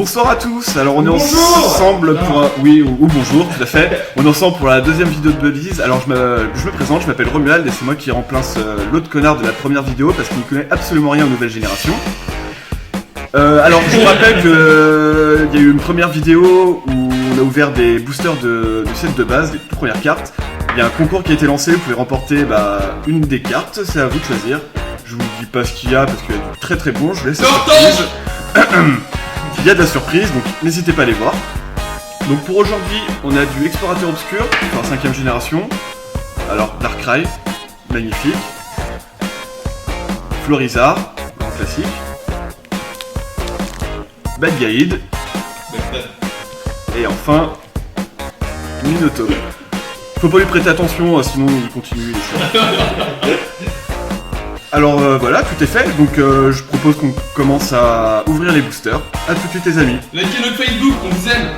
Bonsoir à tous, alors on est ensemble pour un... Oui, ou bonjour, tout à fait. On est ensemble pour la deuxième vidéo de Buddies. Alors je me présente, je m'appelle Romuald et c'est moi qui remplace l'autre connard de la première vidéo parce qu'il ne connaît absolument rien aux nouvelles générations. Alors je vous rappelle qu'il y a eu une première vidéo où on a ouvert des boosters du set de base, des toutes premières cartes. Il y a un concours qui a été lancé, vous pouvez remporter une des cartes, c'est à vous de choisir. Je vous dis pas ce qu'il y a parce qu'il y a du très très bon, je laisse la surprise. Il y a de la surprise, donc n'hésitez pas à les voir. Donc pour aujourd'hui, on a du Explorateur Obscur, enfin 5ème génération. Alors Darkrai, magnifique. Florizard, grand classique. Bad Guide. Et enfin, Minotaur. Faut pas lui prêter attention, sinon il continue les choses. Alors voilà, tout est fait, donc je propose qu'on commence à ouvrir les boosters. A tout de suite les amis. Likez notre Facebook, on vous aime.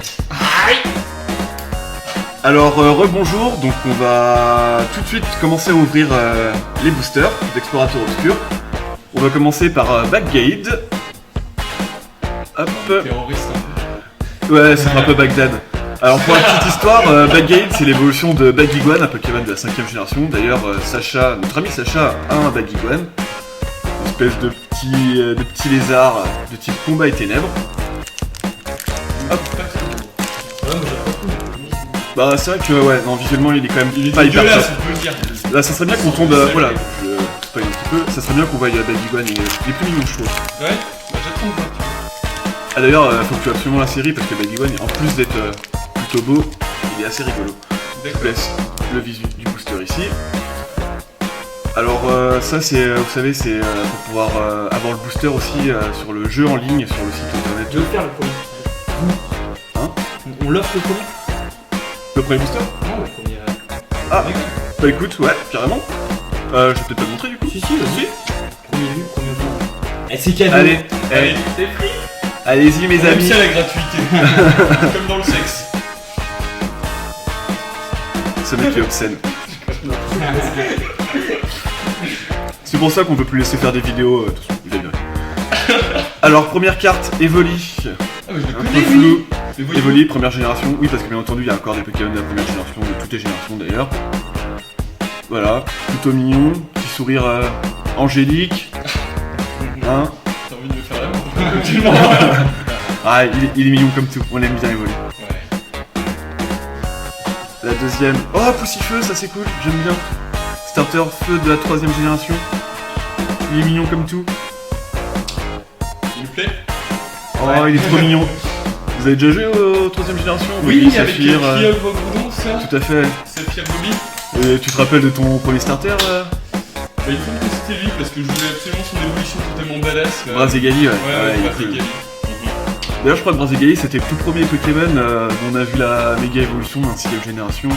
Alors rebonjour, donc on va tout de suite commencer à ouvrir les boosters d'Explorateur Obscur. On va commencer par Bad Guide. Hop. Terroriste un peu. Ouais, c'est un peu Bagdad. Alors pour la petite histoire, Bad Guide c'est l'évolution de Baguiguan, un Pokémon de la 5ème génération. D'ailleurs notre ami Sacha a un Baguiguan, une espèce de petit lézard de type combat et ténèbres. Hop. Bah c'est vrai que non, visuellement il est quand même pas hyper top. On peut le dire. Là ça serait bien qu'on tombe, voilà, je spoil un petit peu, ça serait bien qu'on voie Baguiguan, il est plus mignon je trouve. Ouais, bah j'attends de voir. Ah d'ailleurs, faut que tu aies absolument la série parce que Baguiguan, en plus d'être plutôt beau, il est assez rigolo. Je vous laisse le visu du booster ici. Alors ça c'est, vous savez, c'est pour pouvoir avoir le booster aussi sur le jeu en ligne, sur le site internet. Je veux faire le premier. Hein? On l'offre le premier? Le premier booster? Non, le premier. Ah, bah écoute, ouais, carrément. Je vais peut-être te le montrer du coup. Si, vas-y. Premier vu, premier vu. Eh, c'est cadeau. Allez, Allez, c'est free. Allez-y mes On aime amis. ça la gratuité. Comme dans le sexe. Ce mec est obscène. C'est pour ça qu'on peut plus laisser faire des vidéos, tout ça, vous avez vu. Alors première carte, Evoli. Ah mais je le Un connais peu lui. flou. Mais voyez-vous. Evoli, première génération, oui parce que bien entendu il y a encore des Pokémon de la première génération, de toutes les générations d'ailleurs. Voilà, plutôt mignon, petit sourire angélique. Hein? T'as envie de me faire l'amour. Ah, il est mignon comme tout, on aime bien Evoli. Ouais. La deuxième, oh Poussifeu, ça c'est cool, j'aime bien. Starter feu de la 3ème génération. Il est mignon comme tout. Il me plaît. Oh, il est trop mignon. Vous avez déjà joué aux 3ème génération? Oui, Bobby, avec Saphir, Kia Bourdon, ça. tout à fait. Saphir Bobby. Et tu te rappelles de ton premier starter Bah il semble que c'était lui parce que je voulais absolument son évolution totalement badass. Brazigali, ouais. Ouais, il est c'est cool. Gali. D'ailleurs, je crois que Brazigali c'était le tout premier Pokémon dont on a vu la méga évolution d'un 6ème génération.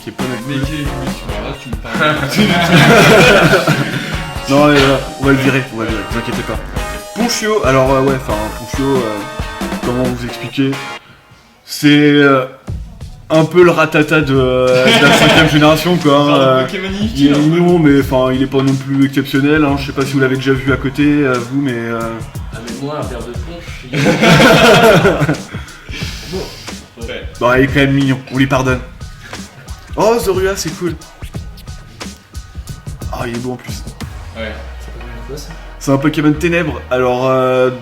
Qui est pas mal Mais cool. quelle évolution, alors là tu me parles. Non, on va le virer, vous inquiétez pas. Ponchio, alors Ponchio, comment vous expliquer? C'est un peu le ratata de la 5ème génération quoi. Genre Pokémon Il est inutile. mignon, mais enfin il est pas non plus exceptionnel. Hein. Je sais pas si vous l'avez déjà vu à côté, vous, mais. Ah, mais moi, un verre de punch. Ouais. Bon, il est quand même mignon, on lui pardonne. Oh, Zorua, c'est cool. Oh, il est beau en plus. Ouais. C'est un Pokémon ténèbres. Alors,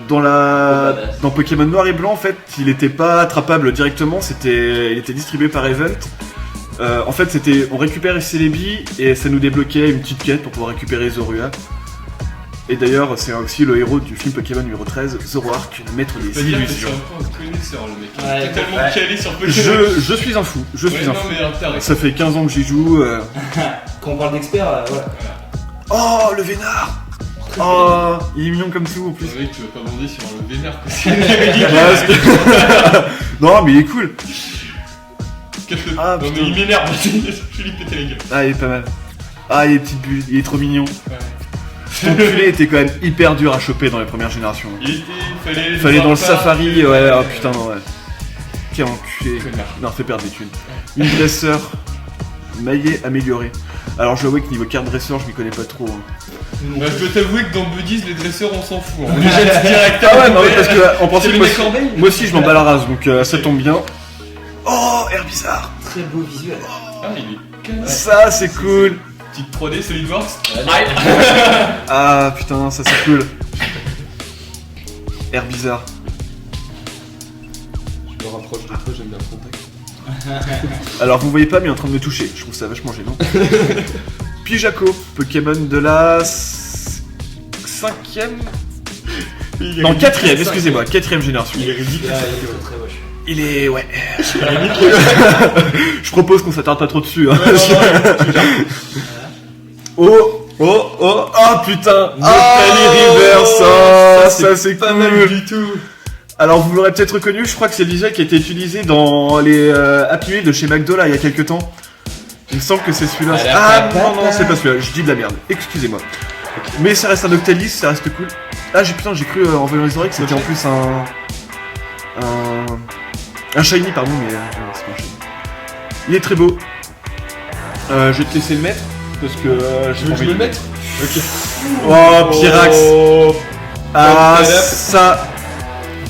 dans Pokémon Noir et Blanc, en fait, il était pas attrapable directement. Il était distribué par Event. En fait, on récupère Celebi et ça nous débloquait une petite quête pour pouvoir récupérer Zorua. Et d'ailleurs, c'est aussi le héros du film Pokémon numéro 13, Zoroark, le maître des Je peux dire que c'est illusions. un peu un connaisseur le mec. Ouais, Totalement calé sur Pokémon. Je suis un fou, je suis un non fou. mais intéressant. Ça fait 15 ans que j'y joue. Quand on parle d'expert, voilà. Oh, le vénard! Oh, il est mignon comme tout en plus. Le mec tu vas pas bander sur le vénère que c'est. Ouais, non, mais il est cool. Cache-le. Ah, Non mais putain. il m'énerve. Je vais lui péter la gueule. Ah, il est pas mal. Ah, il est petite bulle, il est trop mignon. Ouais. Son culé était quand même hyper dur à choper dans les premières générations. Il Fallait dans le voir pas. safari, ouais, oh putain, non, ouais. Quel enculé. Connard. Non, fais perdre des thunes. Une dresseur maillée améliorée. Alors, je dois avouer que niveau carte dresseur, je m'y connais pas trop. Hein. Bah, je dois t'avouer que dans Buddies, les dresseurs on s'en fout. On les jette direct. Ah ouais, non, mais parce que en principe, C'est moi, les corbeilles. moi aussi je m'en bats la race, donc ça tombe bien. Oh, air bizarre. Très beau visuel. Ah, il est casse. Ça c'est cool. Petite 3D SolidWorks. Ah putain, ça c'est cool. Air bizarre. Je me rapproche de toi, j'aime bien le contact. Alors vous voyez pas, mais il est en train de me toucher. Je trouve ça vachement gênant. Pijaco, Pokémon de la 5ème. Non, 4ème, excusez-moi, 4ème génération. Il est ridicule. Ah, il est très moche. Il est. Ouais. Je propose qu'on s'attarde pas trop dessus. Hein. Oh, oh, oh, ah putain! Noctali Reverse, ça c'est pas cool. mal du tout. Alors vous l'aurez peut-être reconnu, je crois que c'est le visuel qui a été utilisé dans les Happy Meal de chez McDo là il y a quelques temps. Il me semble que c'est celui-là. Ah non, c'est pas celui-là, je dis de la merde, excusez-moi. Mais ça reste un Noctalis, ça reste cool. Ah j'ai cru en voyant les oreilles que c'était en plus un shiny pardon, mais non, c'est pas un shiny. Il est très beau. Je vais te laisser le mettre parce que Je veux que je me le mette. Ok. Oh Pyrax. Ah Hop, hop. ça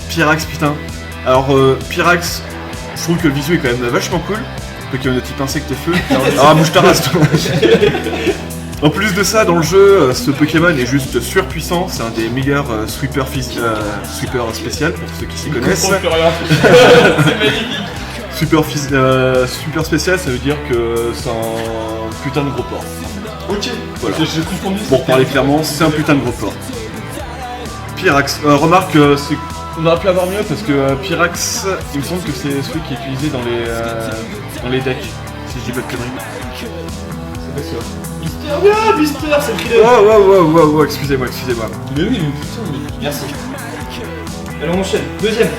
Pyrax putain. Alors Pyrax, je trouve que le visuel est quand même vachement cool. Pokémon de type insecte et feu. Ah bouge ta race toi. En plus de ça, dans le jeu, ce Pokémon est juste surpuissant. C'est un des meilleurs sweeper spécial pour ceux qui s'y connaissent. Je comprends plus rien. C'est magnifique. Super spécial, ça veut dire que c'est un putain de gros porc. Ok. Voilà. J'ai confondu. Pour parler clairement, c'est un putain de gros porc. Pyrax, remarque, on aurait pu avoir mieux parce que Pyrax, il me semble que c'est celui qui est utilisé dans les decks, si je dis pas de conneries. C'est pas sûr. Mister, c'est le killer. Oh, excusez-moi. Mais oui, mais putain, mais. Merci. Allez, on enchaîne. Deuxième.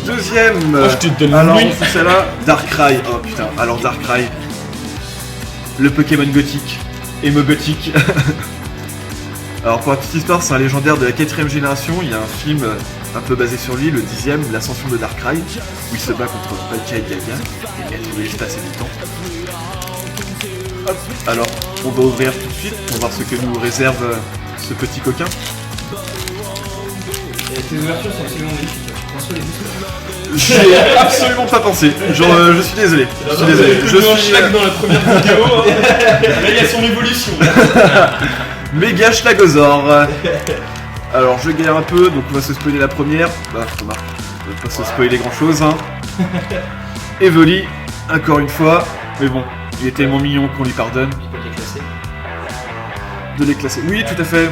Deuxième, Ah, je te donne alors une. on fait celle-là, Darkrai. Oh putain, alors Darkrai, le Pokémon gothique, émo gothique. Alors pour la petite histoire, c'est un légendaire de la 4ème génération, il y a un film un peu basé sur lui, le 10ème, l'ascension de Darkrai, où il se bat contre Palkia et Gaga, et il a trouvé l'espace et du temps. Hop, alors on va ouvrir tout de suite pour voir ce que nous réserve ce petit coquin. Et tes ouvertures sont absolument magnifiques. François, les boosters. J'ai absolument pas pensé, genre je suis désolé. Je suis Schlag dans la première vidéo. Hein. Là, il y a son évolution. Méga Schlagozor. Alors je galère un peu, donc on va se spoiler la première. Bah remarque, on va pas se spoiler grand chose hein. Evoli, encore une fois, mais bon, il est tellement mignon qu'on lui pardonne Il peut les classer. de les classer. Oui tout à fait.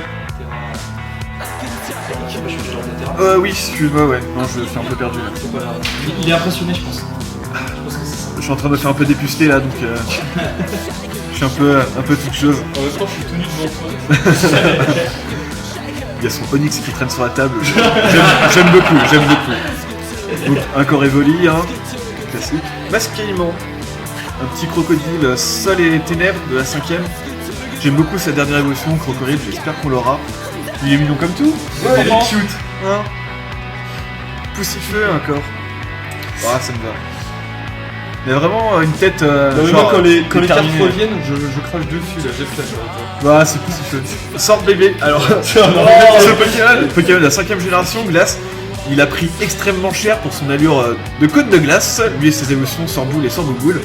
Je sais pas, je suis genre de terrain. Oui, excuse-moi, ouais. Non, je suis un peu perdu là. C'est pas grave. Il est impressionné, je pense. Je pense que c'est ça. Je suis en train de me faire un peu dépuceler là, donc je suis un peu toute chose. En même temps, je suis tenu devant toi. Il y a son Onix qui traîne sur la table. J'aime beaucoup. Donc encore Evoli, hein. Classique. Masqueillement. Un petit crocodile sol et ténèbres de la 5ème. J'aime beaucoup sa dernière évolution, Crocodile, j'espère qu'on l'aura. Il est mignon comme tout. Ouais, il est cute. Hein. Poussifeux encore. Ah, ça me va. Il a vraiment une tête. Moi, quand les cartes déterminée. reviennent, je crache dessus là, j'ai flash. Bah, c'est poussifeux. Sort bébé. Alors, ce Pokémon de la 5ème génération, Glace, il a pris extrêmement cher pour son allure de côte de glace. Lui et ses émotions Sorboule et Sorbouboule.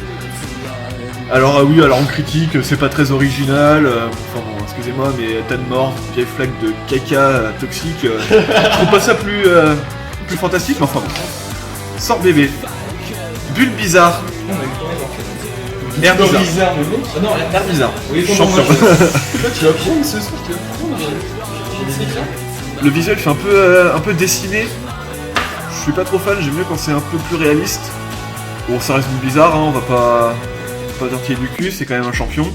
Alors, oui, alors on critique, c'est pas très original. Enfin bon, excusez-moi, mais tas de morts, vieille flaque de caca toxique. Je trouve pas ça plus fantastique, mais enfin bon. Sort bébé. Bulle bizarre. Air bizarre. Ah non, Air bizarre. Oui, Champion. Tu vas prendre ce soir, tu vas prendre. J'ai des éclats. Le visuel fait un peu dessiné. Je suis pas trop fan, j'aime mieux quand c'est un peu plus réaliste. Bon, ça reste bizarre, hein, on va pas tortiller du cul, c'est quand même un champion.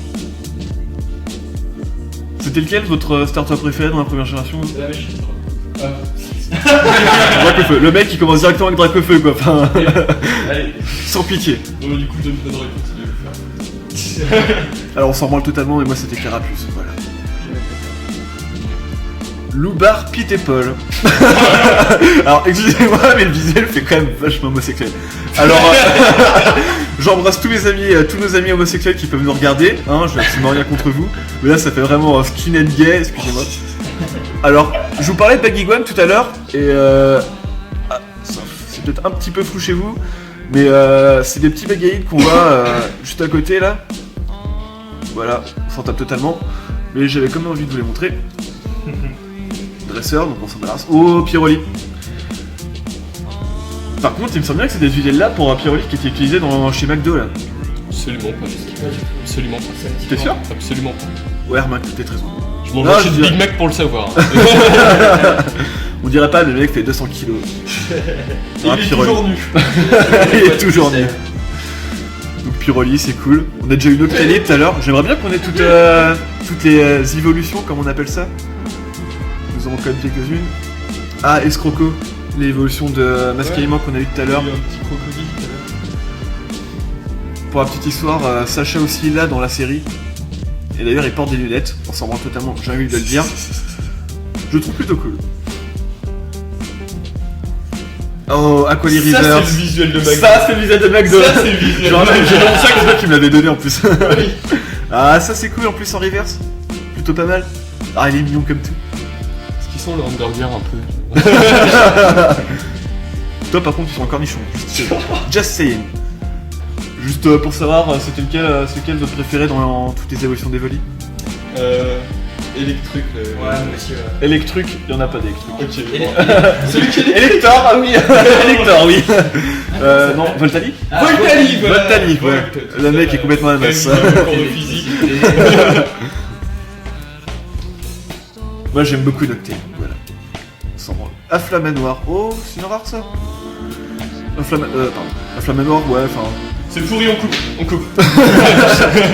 C'était lequel votre starter préféré dans la première génération? La mèche. Dracofeu. Le mec il commence directement avec Dracofeu quoi, enfin, Allez. sans pitié. Bon, du coup, je ne donnerai continuer à le faire. Alors on s'en branle totalement, mais moi c'était Carapuce, voilà. Loubar, Pete et Paul. Alors excusez-moi, mais le visuel fait quand même vachement homosexuel. Alors, J'embrasse tous mes amis, tous nos amis homosexuels qui peuvent nous regarder, hein, je n'ai absolument rien contre vous. Mais là ça fait vraiment skinhead gay, excusez-moi. Alors, je vous parlais de Baggy Guam tout à l'heure, et c'est peut-être un petit peu flou chez vous, mais c'est des petits bagaïdes qu'on voit juste à côté là. Voilà, on s'en tape totalement, mais j'avais quand même envie de vous les montrer. Dresseur, donc on s'embarrasse. Oh, Piroli. Par contre, il me semble bien que c'est des huiles là pour un Piroli qui était utilisé chez McDo là. Absolument pas. Absolument pas. T'es sûr? Absolument pas. Ouais, remarque, t'es très bon. Je mange chez Big Mac pour le savoir. On dirait pas, le mec fait 200 kilos. Il est toujours nu. Il est toujours nu. Donc Piroli, c'est cool. On a déjà eu Noctali tout à l'heure. J'aimerais bien qu'on ait toutes les évolutions, comme on appelle ça. Nous en avons quand même quelques-unes. Ah, Escroco, l'évolution de Mascaïman qu'on a eu tout à l'heure. Il y a eu un petit crocodile tout à l'heure. Pour la petite histoire, Sacha aussi est là dans la série. Et d'ailleurs, il porte des lunettes. On s'en rend totalement, j'ai envie de le dire. Je le trouve plutôt cool. Oh, Aquali River. Ça, c'est le visuel de McDo. Ça, c'est le visuel de McDo. Ça, c'est le visuel de Genre, McDo. j'ai vraiment ça que c'est toi qui me l'avais donné en plus. Oui. Ah, ça, c'est cool en plus en reverse. Plutôt pas mal. Ah, il est mignon comme tout. Est-ce qu'ils sont le hamburger un peu? Toi, par contre, tu sens un cornichon. Just saying. Juste pour savoir, c'est lequel votre préféré dans toutes les évolutions d'Evoli? Electruc. Ouais, monsieur. Electruc, il y en a pas d'Electruc. Ok. Celui qui est Elector, ah oui. Elector, oui. Non, Voltali. Voltali, Voltali, ouais. Le mec est complètement à la masse. Cours de physique. Moi, j'aime beaucoup Nocté. Voilà. Sans branle. Afflamanoir. Oh, c'est une rare ça. Afflamanoir, ouais, enfin. C'est pourri, on coupe.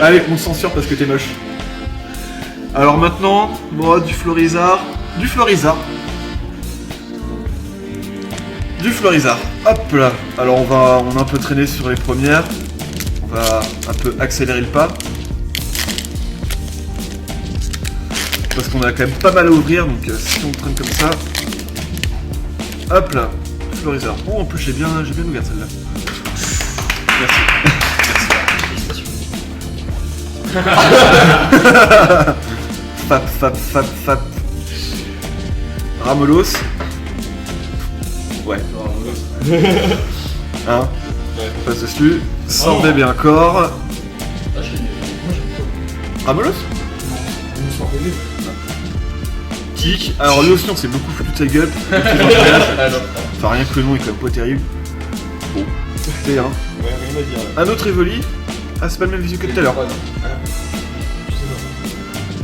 Allez, on censure parce que t'es moche. Alors maintenant, moi, du Florizard. Du Florizard. Hop là. Alors on a un peu traîné sur les premières. On va un peu accélérer le pas. Parce qu'on a quand même pas mal à ouvrir, donc si on traîne comme ça. Hop là. Florizard. Oh, en plus j'ai bien ouvert celle-là. Merci. Fap. Ramolos. Ouais. Hein? Ouais. On passe dessus. Sans bébé encore. Ah, j'ai Ramolos? Kick. Alors lui aussi on s'est beaucoup foutu de sa gueule. Enfin rien que le nom est quand même pas terrible. Bon. C'est un. Ouais, rien à dire. Un autre Evoli. Ah c'est pas le même visu que tout à l'heure.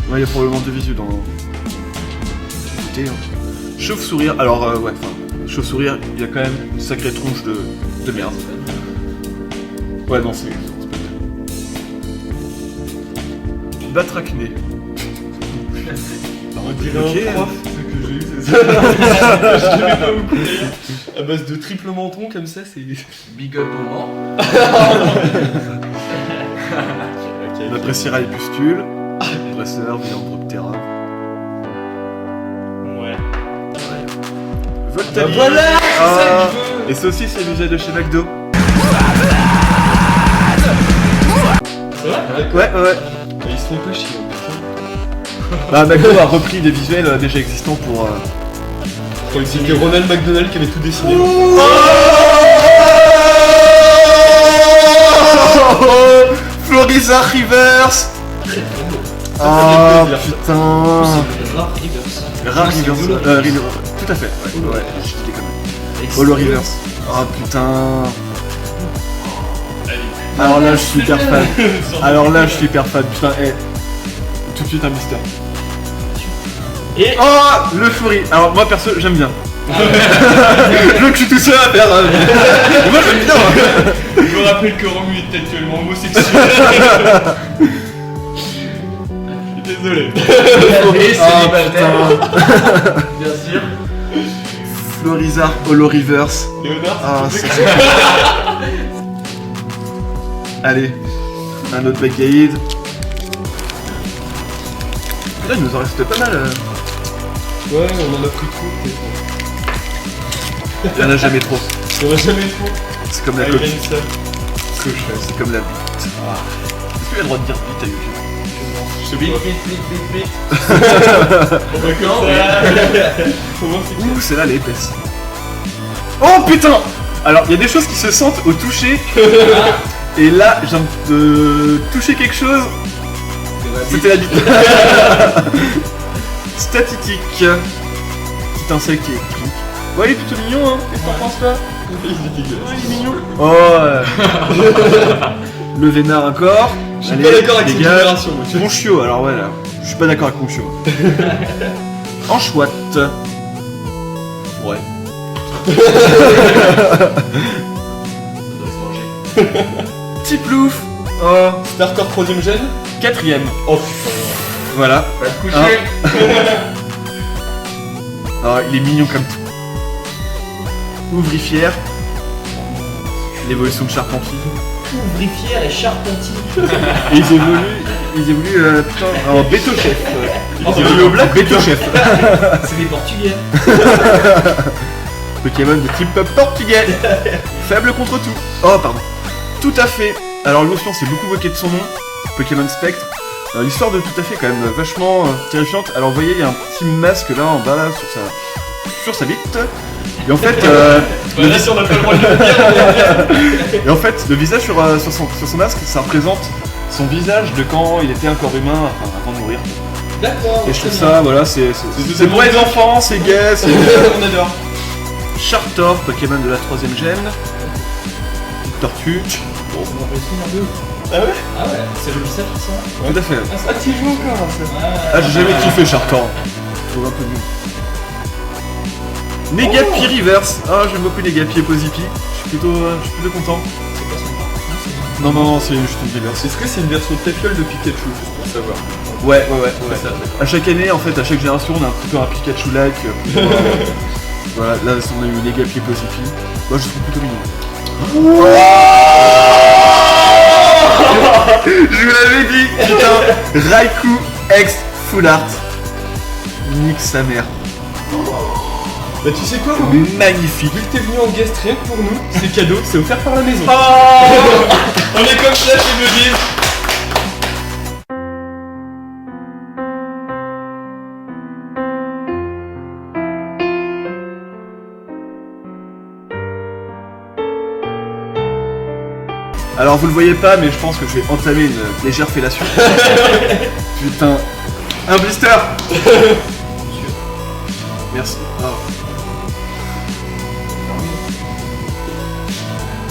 Ouais, il y a probablement deux visus dans. Écoutez, hein. Chauve-sourire, alors ouais, enfin, chauve-sourire, il y a quand même une sacrée tronche de merde. Ouais, non, c'est pas Batracné. On dirait Ok. un prof que j'ai eu, c'est ça. Je connais pas beaucoup d'ailleurs. À base de triple menton comme ça, c'est. Big up au Mans. On appréciera les pustules. Dresseur, Villanthroptera. Ouais. Voltali. Voilà, c'est ça Ah. que je veux. Et ça aussi, c'est l'usage de chez McDo. C'est vrai? Ouais. Ils se font pas chier. Bah, McDo a repris des visuels déjà existants pour. C'était Ronald McDonald qui avait tout dessiné. Florizard Reverse. Ah putain. Rare Reverse. Tout à fait. Ouais, je dis des conneries. Holo Reverse. Ah putain. Alors là, je suis hyper fan. Putain, tout de suite un Mister. Et Oh, le Fleury. Alors moi perso, j'aime bien. Je veux que je suis tout seul à faire. Moi j'aime bien. Je me rappelle que Romu est actuellement homosexuel. Je suis désolé. Et Ah, célibataire, bien sûr. Florizard Holo Reverse. Léonard, Ah, c'est c'est Allez, un autre Baggaïd. Là, il nous en reste pas mal. Ouais, on en a pris trop. Il y en a jamais trop. Il y en a jamais trop. C'est comme la Ah, coque. il gagne ça. C'est comme la bite. Est-ce qu'il a le droit de dire bite à YouTube? Je sais Vite, pas. vite, vite, vite, vite. On va comme Non, ça. Faut voir si Ouh, celle-là, elle est épaisse. Oh putain! Alors, il y a des choses qui se sentent au toucher. Et là, je viens de toucher quelque chose. C'était la bite. Statique. Petit insecte qui est clic. Ouais, il est plutôt mignon, hein. Qu'est-ce que t'en penses là? il est dégueulasse. Il est mignon. Oh, le vénard encore. Je suis pas d'accord avec cette génération. moi. Mon chiot, alors ouais, là. Je suis pas d'accord avec mon chiot. En chouette. Ouais. Ça doit se manger. Petit plouf. Oh, Starter 3ème gène. 4ème. Oh putain. Voilà. Va te coucher. Ah, il est mignon comme tout. Ouvrifière. L'évolution de Charpentier. Ouvrifière et charpentier. Et ils évoluent, putain, en Béto-chef. Oh, Ils évoluent au black Béto-chef. C'est des Portugais. Pokémon de type portugais. Faible contre tout. Oh, pardon. Tout à fait. Alors, l'émotion s'est beaucoup moqué de son nom. Pokémon Spectre. L'histoire de Tout à fait, quand même, vachement terrifiante. Alors, vous voyez, il y a un petit masque là en bas, là, sur sa bite. Et en fait, Bah là, si on n'a pas le droit de le dire. et en fait, le visage sur son masque, ça représente son visage de quand il était encore humain, enfin, avant de mourir. D'accord. Et je trouve ça, voilà, c'est pour les enfants, c'est gay, c'est... On adore. Sharptor, Pokémon de la 3ème gène. Tortue. On m'en fait un peu. Ah ouais. Ah ouais, c'est le visage qui sent. Tout à fait. Ah, tu y joues encore hein, ça. Ah, j'ai jamais kiffé Sharptor. Je trouve un peu nul. Negapi Reverse. Ah, j'aime beaucoup Negapi et Posipi. Je suis plutôt content. Non, c'est juste une reverse. Est-ce que c'est une version Tafiole de Pikachu, juste pour savoir? Ouais. Ça. À chaque année, en fait, à chaque génération, on a un petit peu un Pikachu-like. Voilà, là, on a eu Negapi et Posipi. Moi, je trouve plutôt mignon. Je vous l'avais dit, putain. Raikou X Full Art. Nique sa mère. Bah tu sais quoi, Roby? Magnifique. Vu que t'es venu en guest rien que pour nous, c'est cadeau, c'est offert par la maison. Oh On est comme ça chez Buddies. Alors vous le voyez pas, mais je pense que je vais entamer une légère fellation. Putain. Un blister. Merci. Oh.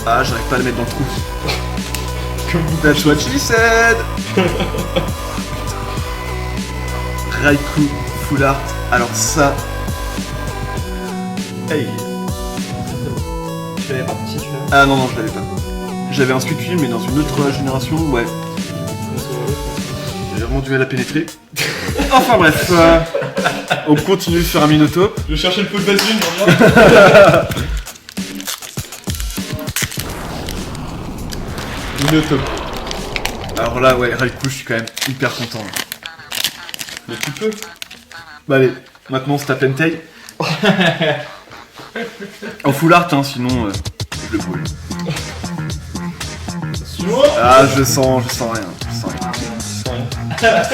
Ah, j'arrive pas à le mettre dans le trou. That's what she said. Raikou Full Art. Alors ça... Hey. Tu l'avais pas si tu l'avais. Ah non, je l'avais pas. J'avais un Squid Film, mais dans une autre génération, ouais. J'ai vraiment du mal à pénétrer. Enfin bref, on continue sur un Minotaur. Je cherchais le pot de vaseline, regarde. Minotaur. Alors là, ouais, Raikou, je suis quand même hyper content. Mais tu peux. Bah allez, maintenant c'est ta Pentei. En full art, hein, sinon je le brûle. Ah, je sens rien.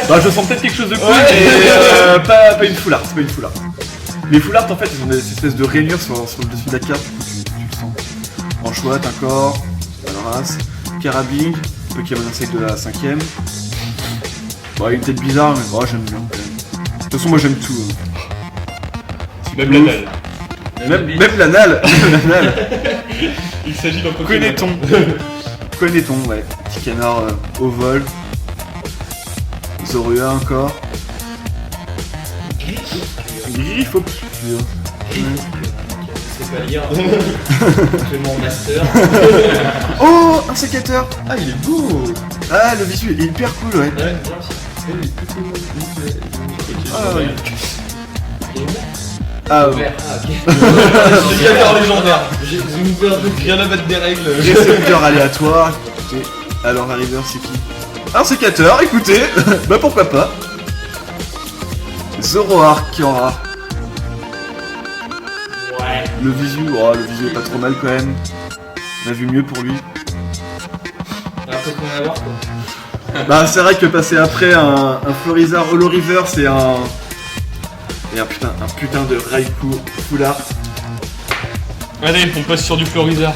Bah, je sens peut-être quelque chose de cool, mais pas une full art, c'est pas une full art. Les full art, en fait, ils ont des espèces de rainures sur le dessus de la carte, du coup, tu le sens. En chouette encore, alors race, Carabing, Pokémon Insect de la 5ème. Bon, il est peut-être bizarre, mais j'aime bien quand même. De toute façon, moi j'aime tout. Même la dalle. Même l'anal. Il s'agit d'un Pokémon. Connaît-on, ouais. Petit canard au vol. Zorua encore. Griffe obscur. C'est pas lire. Je fais mon master. Oh, un sécateur. Ah, il est beau. Ah, le visuel est hyper cool, ouais. Ouais, bien aussi. Ah, ouais. Il est ouvert. Ah, ouais. Ouvert. Ah, ok. Sécateur légendaire. J'ai ouvert de Rien à battre des règles. Récepteur aléatoire. Écoutez, alors arriveur, c'est qui? Un sécateur, écoutez. Bah pourquoi pas. Zoroark qui en rare. Ouais. Le visu est pas trop mal quand même. On a vu mieux pour lui. peu qu'on va avoir quoi. Bah c'est vrai que passer après un Florizard Holo River c'est un putain de Raikou full art. Allez, on passe sur du Florizard.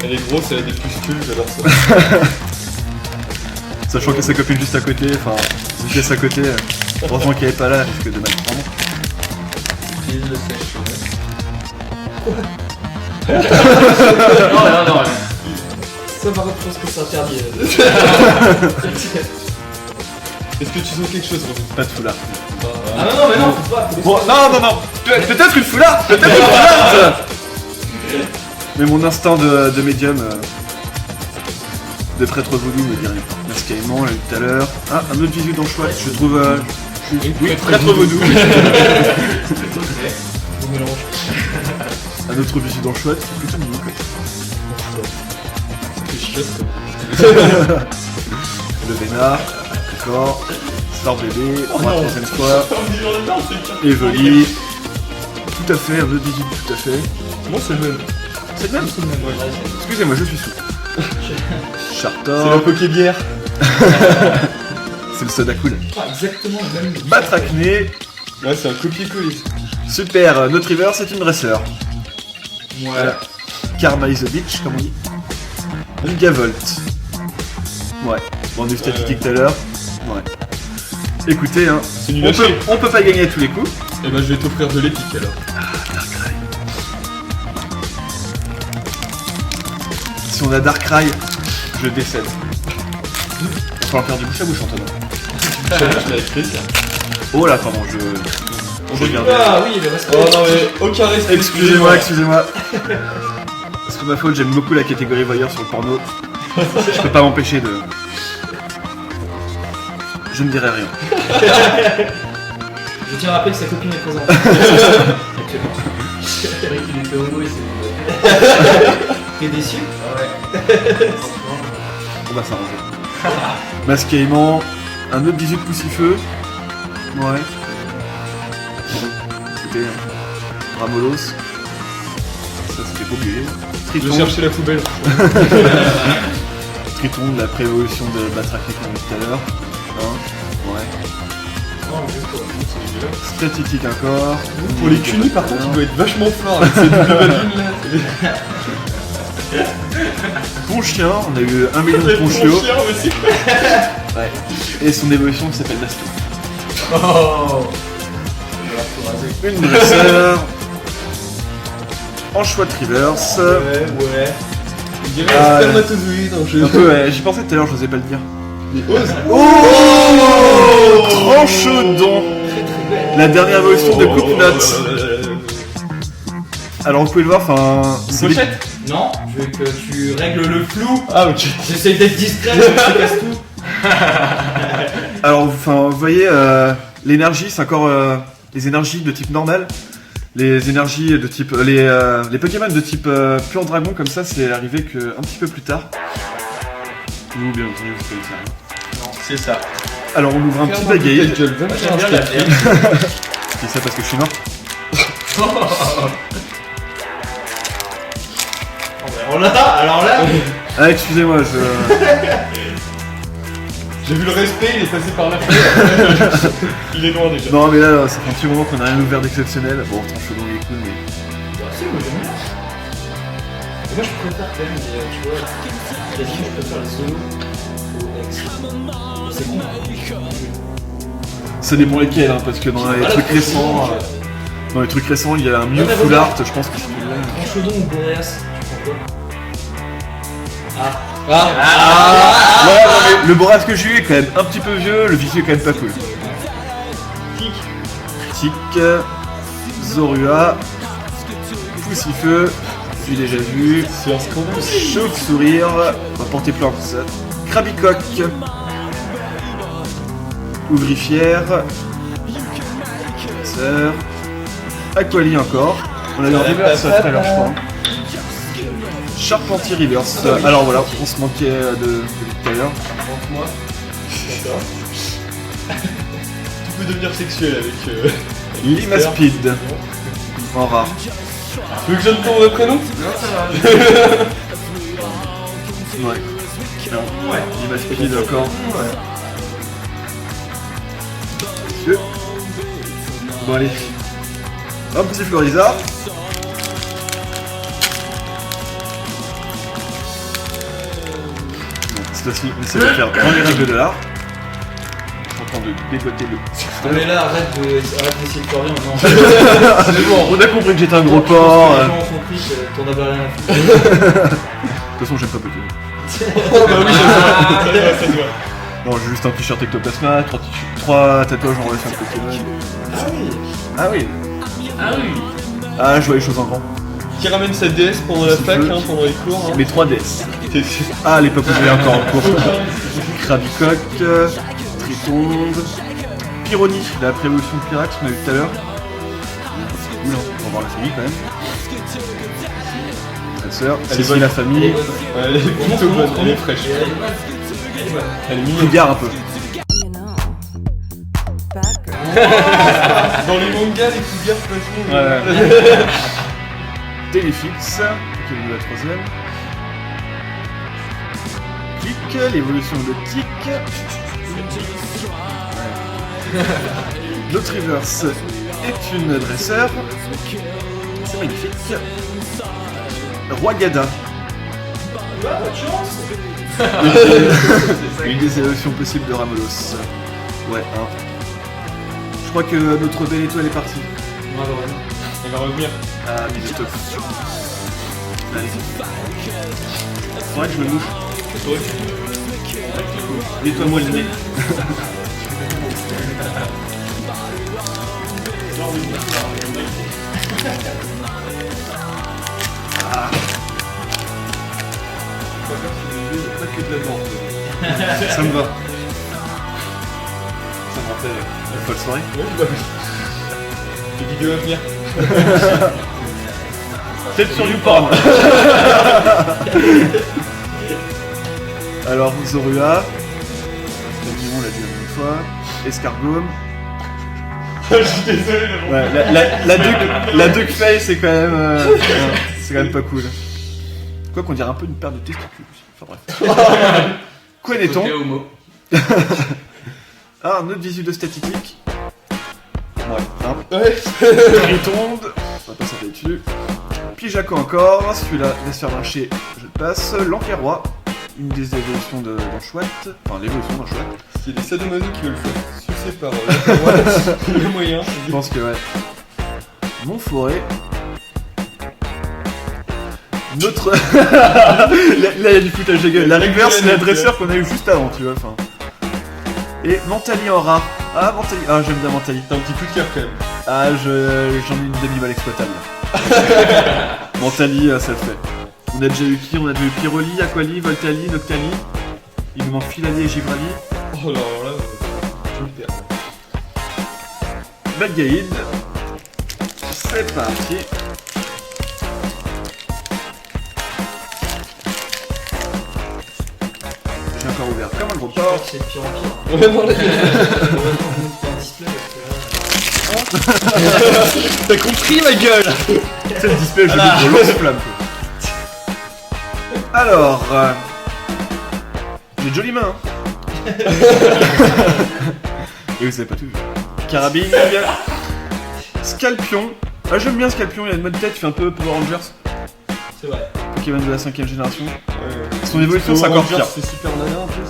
Elle est grosse, elle a des pustules, j'adore ça. Sachant que sa copine juste à côté, enfin une pièce à côté, heureusement qu'elle est pas là, elle risque de mal prendre. Il le sèche. Non. Ça par contre je pense que c'est interdit. Est-ce que tu sens quelque chose, Robin? Pas de full art. Ah non mais non, faut pas. Bon, non, peut-être une full art, Mais mon instinct de médium, de prêtre voodoo me dit rien. Mascaïment, on l'a eu tout à l'heure. Ah, un autre visu dans le choix, je trouve... oui, prêtre voodoo. Un autre visu dans le choix, c'est plutôt mignon quoi. C'est chiotte, quoi. Le Vénard, d'accord. Star bébé, pour la troisième fois. Evoli. Tout à fait, un autre visu, tout à fait. Moi, c'est le même. C'est le même. Excusez-moi, je suis sous. C'est Chartor. la Pokébière. C'est le soda cool. Pas exactement le même. Batracné. Ouais, c'est un copier-coller. Super, notre river c'est une dresseur. Ouais. Voilà. Karma is a bitch, comme on dit. Gigavolt. Ouais, bon, du statistique tout à l'heure. Ouais. Écoutez, hein, C'est nul à chier. on peut pas gagner à tous les coups. Et bah, je vais t'offrir de l'épique alors. Darkrai. Si on a Darkrai, je décède. Il va falloir faire du bouche à bouche, Antonin. Je l'ai écrit ça. Oh là, pardon, je regardais. Ah oui, il reste. Oh non, mais aucun respect. Excusez-moi. C'est pas ma faute, j'aime beaucoup la catégorie voyeur sur le porno. Je peux pas m'empêcher de... Je ne dirai rien. Je tiens à rappeler que sa copine est présente. C'est vrai qu'il était homo et c'est. T'es déçu? Ouais. On va s'arranger. Mascaïment, un autre 18 poussifeux. Ouais. Écoutez, Ramolos. Ça c'était pas obligé. Je vais chercher la poubelle. Triton, la préévolution de Batracné comme tout à l'heure. Hein, ouais. Statistique encore. Pour les cunis, par contre, il doit être vachement fort avec ces doubles balines là. Bon chien, on a eu 1 million de ponchios. Ouais. Et son évolution qui s'appelle Baston. Oh. Une dresseur. En choix de reverse. Ouais. Il dirait Ah, un spermatozoïde en jeu. Un peu, ouais, j'y pensais tout à l'heure, j'osais pas le dire. Mais ose. Oh, Tranchodon. La dernière évolution de Coupe Notes. Alors vous pouvez le voir, enfin... c'est des- Pochette. Non, je veux que tu règles le flou. Ah, ok. J'essaye d'être discret, mais je te casse tout. Alors, enfin, vous voyez, l'énergie, c'est encore les énergies de type normal. Les énergies de type... les Pokémon de type pur dragon, comme ça, c'est arrivé que un petit peu plus tard. Vous, bien entendu, vous savez ça. C'est ça. Alors, on ouvre un petit bagaille. Quelle gueule, va me faire un J'aime bien la steak. bière. Je dis ça parce que je suis mort. Alors là, Ah, excusez-moi, je... J'ai vu le respect, il est passé par la fenêtre. Il est loin déjà. Non, mais là, ça fait un petit moment qu'on a rien ouvert d'exceptionnel. Bon, Tranchodon, il est cool, mais... Si, moi j'aime bien. Moi je préfère quand même, tu vois, quasiment je préfère les solos au ex. C'est bon. Ça dépend lesquels, hein, parce que dans les trucs récents... Dans les trucs récents, il y a un Mew Ah, mais Full regarde. Art, je pense que c'est celui-là. Tranchodon ou Boreas, tu prends quoi? Ouais, non, mais le Boras que j'ai eu est quand même un petit peu vieux, le visu est quand même pas cool. Tic, Zorua, Poussifeu, j'ai déjà vu, C'est un scandale. Chauve-sourire, on va porter plainte, Krabicoque, Ouvrifière, Sœur, Aquali encore, on a eu un reverse tout à l'heure je crois. Charpentier Reverse, alors voilà, on se manquait de tout à l'heure. Moi. D'accord. Tu peux devenir sexuel avec. Lima Speed, en rare. Tu veux que je donne ton vrai prénom? non, ça va. Ouais. Diva Speed encore. Monsieur. Bon allez. Un petit Florizard. Cette fois-ci, on essaie de faire dans les règles de l'art. Je suis en train de dégoter le... Non mais là, arrête d'essayer de parler maintenant. C'est bon, on a compris que j'étais un gros porc. Les gens ont compris que t'en avais rien à foutre. De toute façon, j'aime pas Pokémon. Bah oui, ça se voit. Non, j'ai juste un t-shirt Ectoplasma, 3 tatouages en relation avec Pokémon. Ah oui. Ah oui. Ah, je vois les choses en grand. Qui ramène sa DS pendant la fac, hein, pendant les cours. Hein. Mais 3DS. Ah, l'époque où j'avais encore en cours. Krabicoc, Tritonde, Pyrrhony, la prévolution de pirate qu'on a vu tout à l'heure. Cool, hein. On va voir la famille quand même. Sa sœur, Elle est c'est bonne. la famille. Ouais, elle est plutôt bonne, elle est fraîche. Elle est mignonne. Cougar un peu. Dans les mangas, les cougars, franchement. Ouais. Téléfix, qui est la troisième. Tic, l'évolution de Tic. Notre reverse est une dresseur. C'est magnifique. Roi Gada. Une des évolutions possibles de Ramolos. Ouais, hein. Je crois que notre belle étoile est partie. Elle va revenir. Ah, bisous top. Allez. C'est vrai que je me mouche. Nettoie-moi le nez. Ah. Pas que de la mort. Ça me va. Ça me rappelle la folle soirée. Les vidéos à venir. Peut-être sur YouPorn. Alors, Zorua. On l'a dit une fois. Escargome. Je suis désolé, mais bon. Ouais, la Duck Face c'est quand même. C'est quand même pas cool. Quoi qu'on dirait un peu une paire de testicules. Enfin bref. Quoi n'est-on? Côté homo. Ah, un autre visu de statique. Ouais, hein. Ouais. Tritonde. On va pas s'en dessus. Pijaco encore. Celui-là, laisse faire marcher. Je le passe. L'Enquerroi. Une des évolutions d'un chouette. Enfin, l'évolution d'un chouette. S'il y a des sadomaso qui veulent faire sucer par la il y a moyen. Je pense que ouais. Montforêt. Notre. Là, il y a du foutage de gueule. La reverse, c'est la dresseur qu'on a eu juste avant, tu vois. Enfin. Et Mentali en rare. Ah, Mentali. Ah, j'aime bien Mentali. T'as un petit coup de cœur quand même. Ah, j'en ai une demi-balle exploitable. Mentali, ça le fait. On a déjà eu qui? On a déjà eu Pyrrholi, Aquali, Voltali, Noctali. Il nous manque Filali et Givrali. Oh là là, je me perds. Badgaïd. C'est parti. J'ai encore ouvert comme un gros Je crois porc. que c'est de pire en pire. Ouais, non, là, On va mettre un display parce que là. t'as compris ma gueule. C'est le display, je dis gros lance-flamme. Alors. J'ai de jolies mains. Hein. Et vous avez pas tout vu. Carabine. Scalpion. Ah, j'aime bien Scalpion, il a une bonne tête, il fait un peu Power Rangers. C'est vrai. Pokémon de la 5ème génération. Ouais. Son évolution, c'est encore pire. C'est super nana en plus.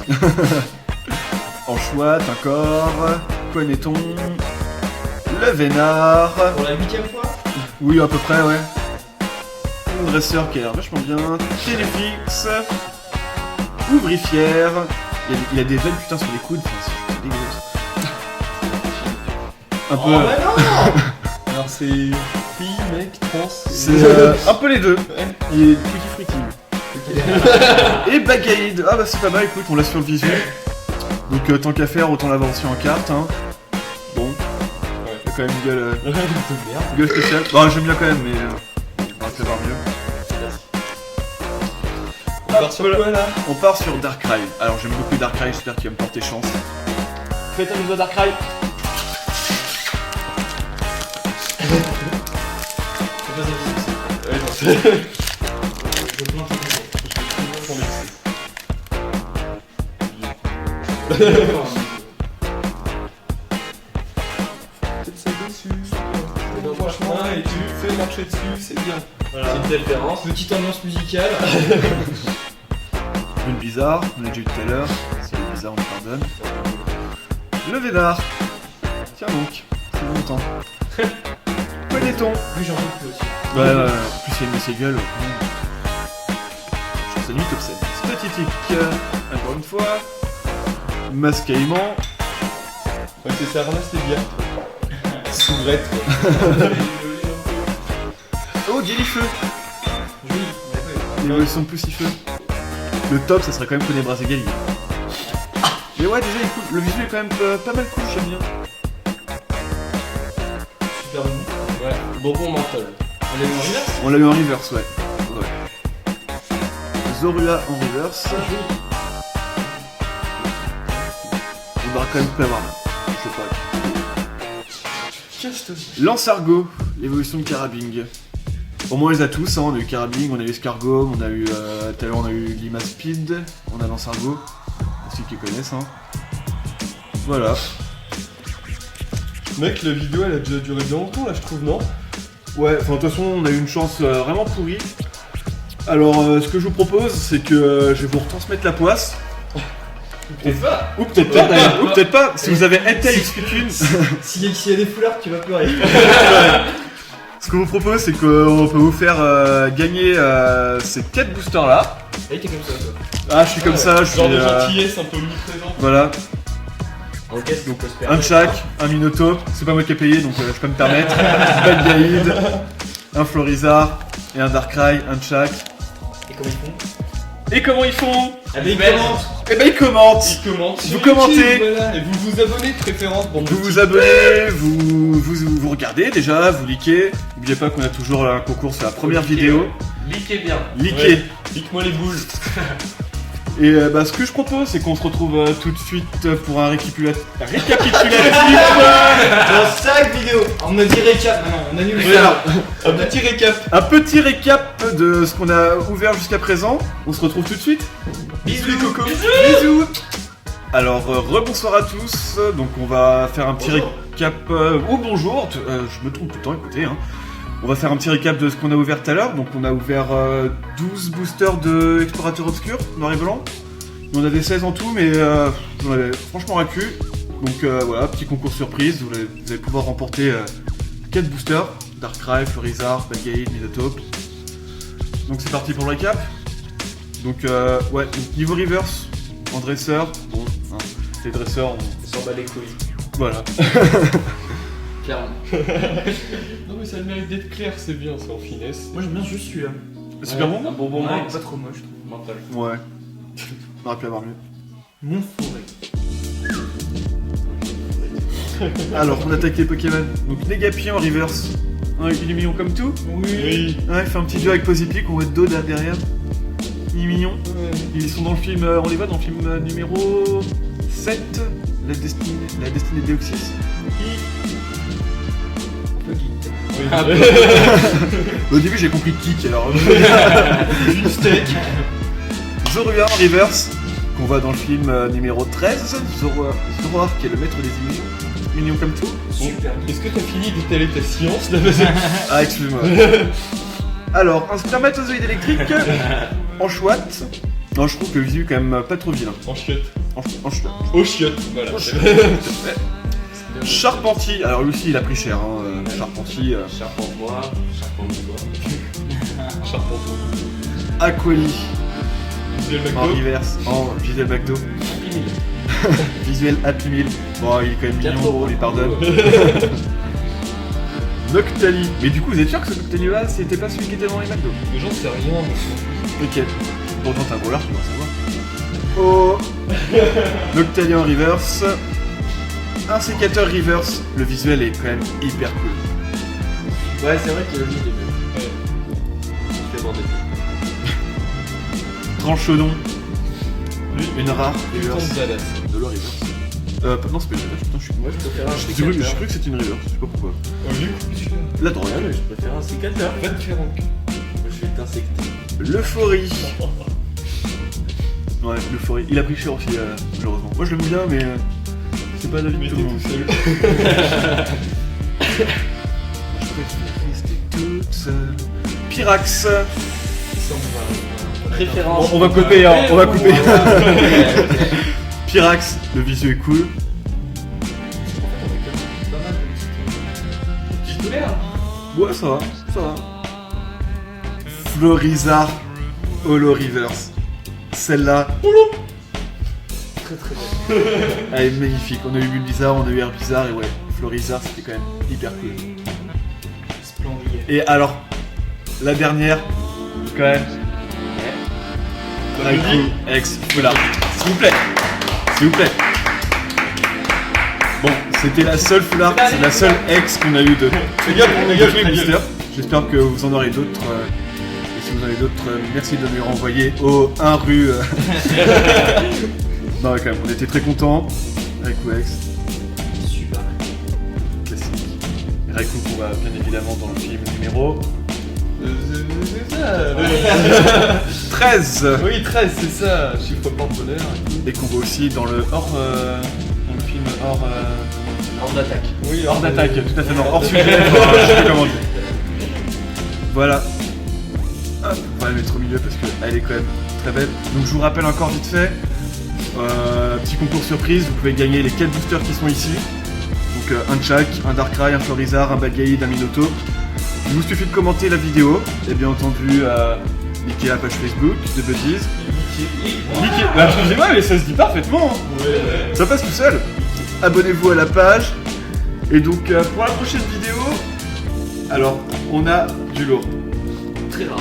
En chouette, encore. Quoi n'est-on? Le Vénard. Pour la 8ème fois. Oui, à peu près, ouais. Une dresseur qui a l'air vachement bien. Téléfix. Ouvrifière. Il a des veines putain sur les coudes. Enfin, c'est dégueulasse. Un peu. Oh bah non. Alors c'est fille, mec, trans. C'est un peu les deux. Il est petit fruity. Et Bagaïd. Ah bah c'est pas mal, écoute, on l'a sur le visuel. Donc tant qu'à faire, autant l'avoir aussi en carte. Hein. Bon. Il y a quand même une gueule, de merde. gueule spéciale. Bon, j'aime bien quand même, mais on va faire mieux. On part sur quoi là? On part sur Darkrai. Alors j'aime beaucoup Darkrai, j'espère qu'il va me porter chance. Faites un nouveau Darkrai. Ouais, non, c'est. Je plante le Franchement, et tu fais marcher dessus, c'est bien. Voilà. C'est une référence. Petite ambiance musicale. Une bizarre, on l'a déjà eu tout à l'heure. Si elle est bizarre, on le pardonne. Le Vénard. Tiens donc, c'est longtemps. Connaît-on? Oui, j'en peux plus aussi. Ouais, en plus il y a une de ses gueules. Je trouve ça limite obscène. Statistique, encore une fois. Masque à aimant. Ouais, c'est ça, ramasse tes bières. Soubrette. Oh, Guilifeu. Oui, L'évolution de Poussifeu. Le top, ça serait quand même Ténébras et Gali. Mais ouais, déjà, il est cool. Le visuel est quand même pas mal cool, j'aime bien. super bon. Ouais, bonbon menthol. On l'a eu en reverse. On l'a eu en reverse, ouais. Zorua en reverse. On devra quand même plus avoir là. Je sais pas. Lance-Argot, l'évolution de Carabing. Au moins on les a tous, hein. On a eu Carabing, on a eu Escargot, on a eu tout à l'heure on a eu Lima Speed, on a Lance-Argot, ceux qui connaissent, hein. Voilà. Mec, la vidéo elle a déjà duré bien longtemps là, je trouve, non? Ouais, enfin de toute façon on a eu une chance vraiment pourrie. Alors ce que je vous propose c'est que je vais vous retransmettre la poisse. Peut-être pas. Ou peut-être pas d'ailleurs, ou peut-être pas, si vous avez Intel XQ1. S'il y a des foulards, tu vas pleurer. Ce qu'on vous propose c'est qu'on peut vous faire gagner ces 4 boosters là. Et t'es comme ça, toi. Ah je suis comme ça, je suis... Genre de gentillesse un peu omniprésente. Voilà, Ok, donc on peut se un Chak, un Minotaur, c'est pas moi qui ai payé donc je peux me permettre. Un Gaïd, un Florizard et un Darkrai, un Chak. Et comment ils font? Et comment ils font? Ah, mais ils Belle. commentent. Eh ben ils commentent. Ils commentent sur Vous YouTube, commentez. voilà, et vous vous abonnez de préférence. Bon, Vous vous abonnez, vous regardez déjà, vous likez. N'oubliez pas qu'on a toujours un concours sur la première vidéo. Liquez bien. Likez. Ouais. Pique-moi les boules. Et ce que je propose, c'est qu'on se retrouve tout de suite pour un récapitulatif. Dans 5 vidéos. On a dit récap maintenant, on annule Voilà. ça. Un petit récap. Un petit récap de ce qu'on a ouvert jusqu'à présent. On se retrouve tout de suite. Bisous. Les cocos. Bisous. Alors, rebonsoir à tous. Donc, on va faire un petit Bonjour. récap. Ou bonjour. Je me trompe tout le temps, écoutez. Hein. On va faire un petit récap de ce qu'on a ouvert tout à l'heure. Donc, on a ouvert 12 boosters de Explorateur Obscur, noir et blanc. Il y en avait 16 en tout, mais j'en avais franchement rien cul. Donc, voilà, petit concours surprise. Vous allez pouvoir remporter 4 boosters Darkrai, Florizard, Badgate, Minotaur. Donc, c'est parti pour le récap. Donc, ouais, donc, niveau reverse. En dresseur, bon, hein, les dresseurs, On s'en bat les couilles. voilà. Clairement. Non mais ça a le mérite d'être clair, c'est bien, c'est en finesse. Moi j'aime bien juste celui-là. Super bon. Un bonbon Ouais, menthe. pas trop moche, je trouve. Menthol. Ouais. On aurait pu avoir mieux. Mon forêt. Alors, on attaque les Pokémon. Donc, Negapi en reverse. Ouais, il est mignon comme tout. Oui. Ouais, il fait un petit jeu avec Posipic, on voit dos là derrière. Il est mignon. Ils sont dans le film, on les voit dans le film numéro 7, la destinée de Deoxys. Au début, j'ai compris Kik, alors. Une steak. Zorua en reverse, qu'on voit dans le film numéro 13. Zoroark qui est le maître des illusions. Mignon comme tout. Super. Est-ce que t'as fini d'étaler ta science là? Ah, excuse-moi. Alors, un spermatozoïde électrique en chouette. Non, je trouve que le visu est quand même pas trop vilain. En chiotte. En chouette. Au chiotte, voilà. Charpentier, alors lui aussi il a pris cher, hein. Charpentier. Charpente-moi, charpente-toi. Charpenton. Aquali Visuel en McDo. reverse, en Gisèle McDo. Visuel Happy Meal. Bon, il est quand même 4 mignon, euros. on lui pardonne. Noctali. Mais du coup, vous êtes sûr que ce Noctali là, c'était pas celui qui était dans les McDo? Mais j'en sais rien, moi. Ok. Pourtant, t'es un voleur, tu dois savoir. Oh. Noctali en reverse. Un sécateur reverse. Le visuel est quand même hyper cool. Ouais, c'est vrai que le vide est bien. Ouais. Je fais border. Tranchodon. Lui, Une rare putain reverse. de badass. De l'or reverse. Non, c'est pas une reverse, putain, je suis. Moi je préfère un J'ai sécateur. cru que c'était une reverse, je sais pas pourquoi. Oh, lui, La drogue. Ouais, mais je préfère un sécateur. va te faire en cul. Je vais t'insecter. L'euphorie. Ouais, l'euphorie. Il a pris cher aussi, malheureusement. Moi je l'aime bien, mais c'est pas l'avis de tout le monde. tout seul. Je préfère rester toute seule. Pyrax. Ça, référence. On va couper, hein, on va couper. Pyrax, le visuel est cool. Ouais, ça va, ça va. Florizard Holo Reverse. Celle-là, Très très bien. elle est magnifique. On a eu Bulbizarre, on a eu Herbizarre et ouais, Florizard c'était quand même hyper cool. Splendide. Et alors, la dernière, quand même. Raikou X Foulard. S'il vous plaît. S'il vous plaît. Bon, c'était la seule Foulard, c'est la seule X qu'on a eu de tous les boosters. J'espère que vous en aurez d'autres. Et si vous en avez d'autres, merci de me les renvoyer au 1 rue. Non, quand même, on était très contents. Raikou X, Super. classique. Raikou qu'on va bien évidemment dans le film numéro C'est ça. 13. Oui, 13, c'est ça. Chiffre porte-bonheur. Et qu'on voit aussi dans le Hors. Dans le film hors. Hors d'attaque. Oui, hors d'attaque, tout à fait, non, hors sujet, je sais pas comment dire. Voilà. Hop, on va la mettre au milieu parce qu'elle est quand même très belle. Donc je vous rappelle encore vite fait, petit concours surprise, vous pouvez gagner les 4 boosters qui sont ici. Donc un Chak, un Darkrai, un Florizard, un Balgaïd, un Minotaur. Il vous suffit de commenter la vidéo et bien entendu liker la page Facebook de Buddies. Liker. Bah, excusez-moi, mais ça se dit parfaitement. Ça passe tout seul. Abonnez-vous à la page. Et donc pour la prochaine vidéo, alors on a du lourd. Très rare.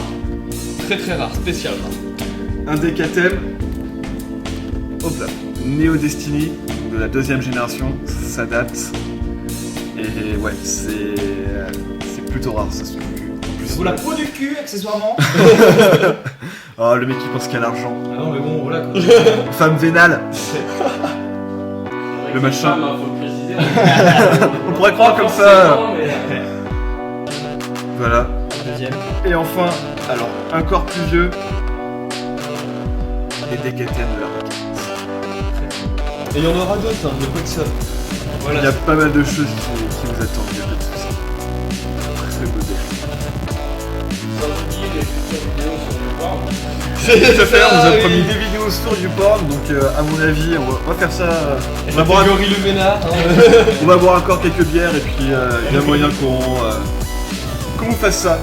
Très très rare, spécial rare. Un deck à thème. Hop là. Neo Destiny, de la 2ème génération, ça date. Et ouais, c'est plutôt rare, ça se trouve plus. En plus, Vous la peau du cul, accessoirement. oh, le mec qui pense qu'il a l'argent. Ah non, mais bon, voilà quoi. Femme vénale. Le machin. Faut le préciser. On pourrait croire comme ça. Voilà. Deuxième. Et enfin, alors, encore plus vieux. Les decks à thème de la Rocket. Et il y en aura d'autres, hein, il n'y a pas que ça. Voilà. Il y a pas mal de choses qui vous attendent, il n'y a pas de soucis. Très beau deck. Tout à fait, on nous a promis des vidéos sur YouPorn, donc à mon avis, on va faire ça. On va boire, Grégory Le Ménard. Hein. on va boire encore quelques bières et puis il y a moyen qu'on vous fasse ça.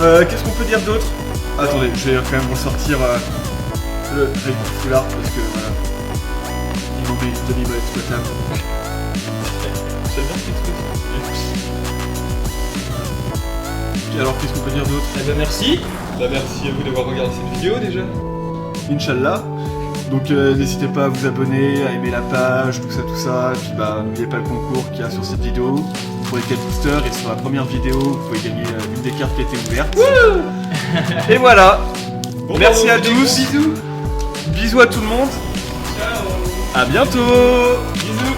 Qu'est-ce qu'on peut dire d'autre? Attendez, je vais quand même ressortir le Raikou Foulard parce que voilà. Il m'en met une demi-molle exploitable. J'aime bien ces trucs. Et alors qu'est-ce qu'on peut dire d'autre? Eh ben merci. Bah, merci à vous d'avoir regardé cette vidéo déjà. Inch'Allah. Donc n'hésitez pas à vous abonner, à aimer la page, tout ça. Et puis bah n'oubliez pas le concours qu'il y a sur cette vidéo pour les 4 boosters. Et sur la première vidéo, vous pouvez gagner une des cartes qui a été ouverte. Et voilà. Bon, Merci bah, à on fait des tous. gros bisous. Bisous à tout le monde. Ciao. À bientôt. Bisous.